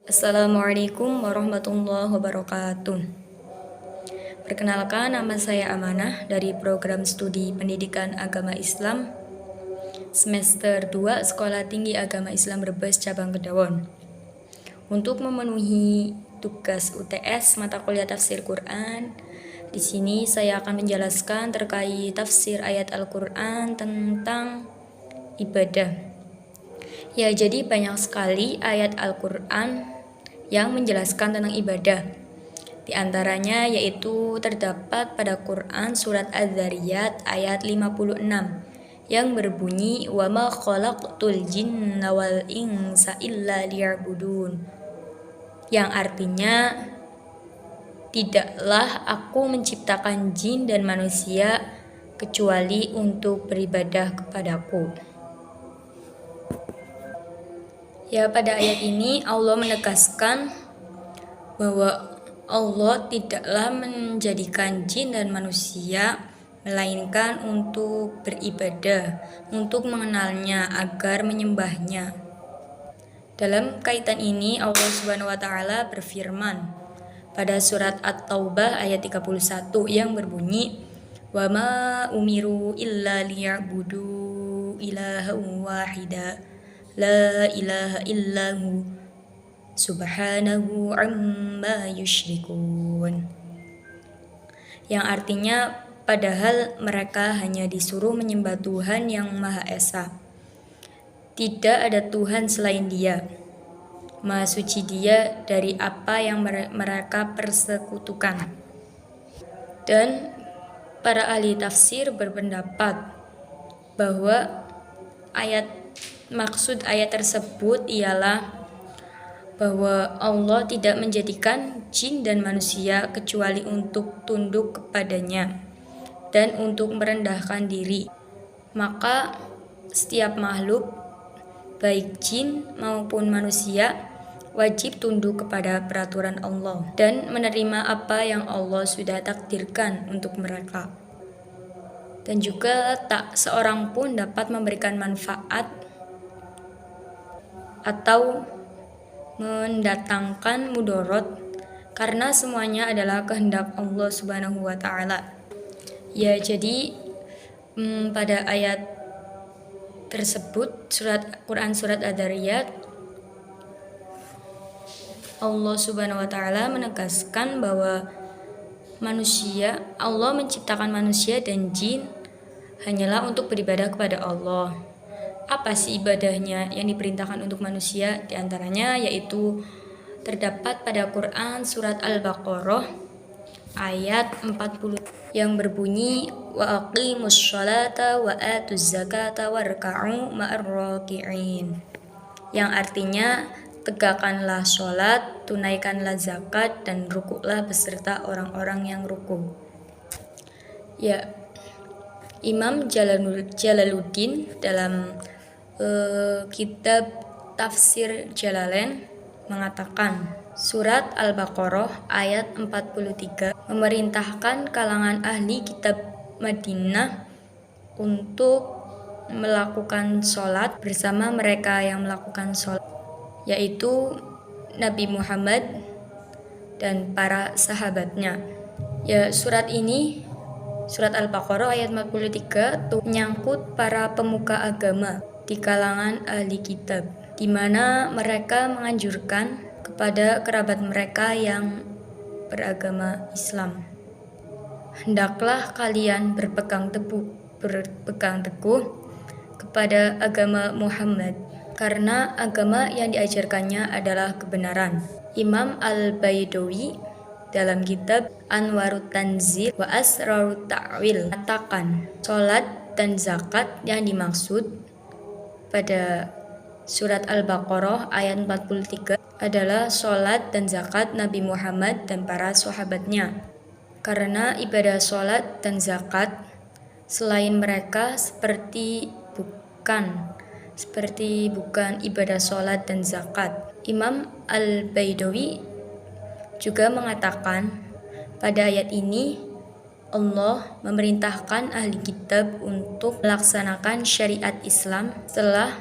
Assalamualaikum warahmatullahi wabarakatuh. Perkenalkan, nama saya Amanah dari program studi Pendidikan Agama Islam semester 2 Sekolah Tinggi Agama Islam Brebes Cabang Kedawon. Untuk memenuhi tugas UTS mata kuliah tafsir Quran, di sini saya akan menjelaskan terkait tafsir ayat Al-Quran tentang ibadah. Ya, jadi banyak sekali ayat Al-Quran yang menjelaskan tentang ibadah. Di antaranya yaitu terdapat pada Quran surat Az-Zariyat ayat 56 yang berbunyi wa ma khalaqtul jinna wal insa illa liya'budun, yang artinya tidaklah aku menciptakan jin dan manusia kecuali untuk beribadah kepadaku. Ya, pada ayat ini Allah menegaskan bahwa Allah tidaklah menjadikan jin dan manusia melainkan untuk beribadah, untuk mengenalnya agar menyembahnya. Dalam kaitan ini Allah Subhanahu wa taala berfirman pada surat At-Taubah ayat 31 yang berbunyi wa ma umiru illa liya'budu ilahan wahida la ilaha illahu subhanahu amma yusyrikun, yang artinya padahal mereka hanya disuruh menyembah Tuhan yang Maha Esa. Tidak ada Tuhan selain Dia. Maha suci Dia dari apa yang mereka persekutukan. Dan para ahli tafsir berpendapat bahwa maksud ayat tersebut ialah bahwa Allah tidak menjadikan jin dan manusia kecuali untuk tunduk kepadanya dan untuk merendahkan diri. Maka setiap makhluk, baik jin maupun manusia, wajib tunduk kepada peraturan Allah dan menerima apa yang Allah sudah takdirkan untuk mereka. Dan juga tak seorang pun dapat memberikan manfaat atau mendatangkan mudorot karena semuanya adalah kehendak Allah Subhanahu wa taala. Ya, jadi pada ayat tersebut Quran surat Az-Zariyat Allah Subhanahu wa taala menegaskan bahwa Allah menciptakan manusia dan jin hanyalah untuk beribadah kepada Allah. Apa sih ibadahnya yang diperintahkan untuk manusia? Di antaranya yaitu terdapat pada Quran surat Al-Baqarah ayat 40 yang berbunyi wa aqimus sholata wa atuz zakata warka'u ma'ar raki'in, yang artinya tegakkanlah sholat, tunaikanlah zakat, dan rukuklah beserta orang-orang yang ruku. Ya, Imam Jalaluddin dalam kitab Tafsir Jalalain mengatakan surat Al-Baqarah ayat 43 memerintahkan kalangan ahli kitab Madinah untuk melakukan sholat bersama mereka yang melakukan sholat, yaitu Nabi Muhammad dan para sahabatnya. Ya, surat Al-Baqarah ayat 43 menyangkut para pemuka agama di kalangan ahli kitab, di mana mereka menganjurkan kepada kerabat mereka yang beragama Islam, hendaklah kalian berpegang teguh kepada agama Muhammad, karena agama yang diajarkannya adalah kebenaran. Imam Al-Baidawi dalam kitab Anwarut Tanzil wa Asrarut Ta'wil mengatakan sholat dan zakat yang dimaksud pada surat Al-Baqarah ayat 43 adalah sholat dan zakat Nabi Muhammad dan para sahabatnya. Karena ibadah sholat dan zakat selain mereka bukan ibadah sholat dan zakat. Imam Al-Baidawi juga mengatakan pada ayat ini Allah memerintahkan ahli kitab untuk melaksanakan syariat Islam setelah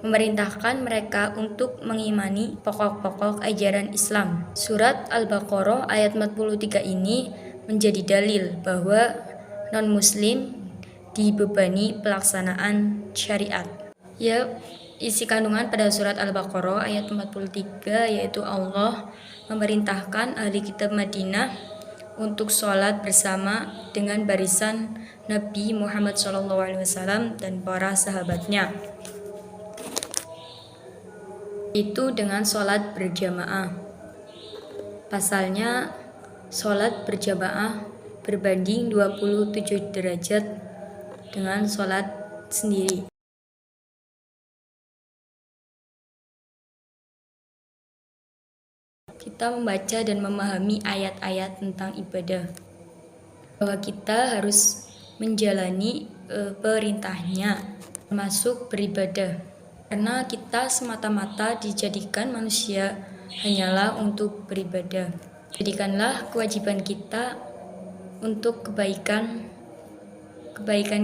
memerintahkan mereka untuk mengimani pokok-pokok ajaran Islam. Surat Al-Baqarah ayat 43 ini menjadi dalil bahwa non-muslim dibebani pelaksanaan syariat. Ya, isi kandungan pada surat Al-Baqarah ayat 43 yaitu Allah memerintahkan ahli kitab Madinah untuk sholat bersama dengan barisan Nabi Muhammad SAW dan para sahabatnya, itu dengan sholat berjamaah. Pasalnya, sholat berjamaah berbanding 27 derajat dengan sholat sendiri. Kita membaca dan memahami ayat-ayat tentang ibadah, bahwa kita harus menjalani perintahnya, termasuk beribadah. Karena kita semata-mata dijadikan manusia hanyalah untuk beribadah. Jadikanlah kewajiban kita untuk kebaikan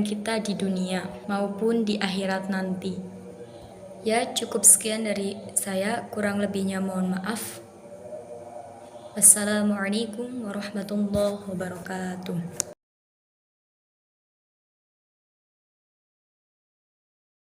kita di dunia maupun di akhirat nanti. Ya, cukup sekian dari saya, kurang lebihnya mohon maaf. Wassalamualaikum warahmatullahi wabarakatuh.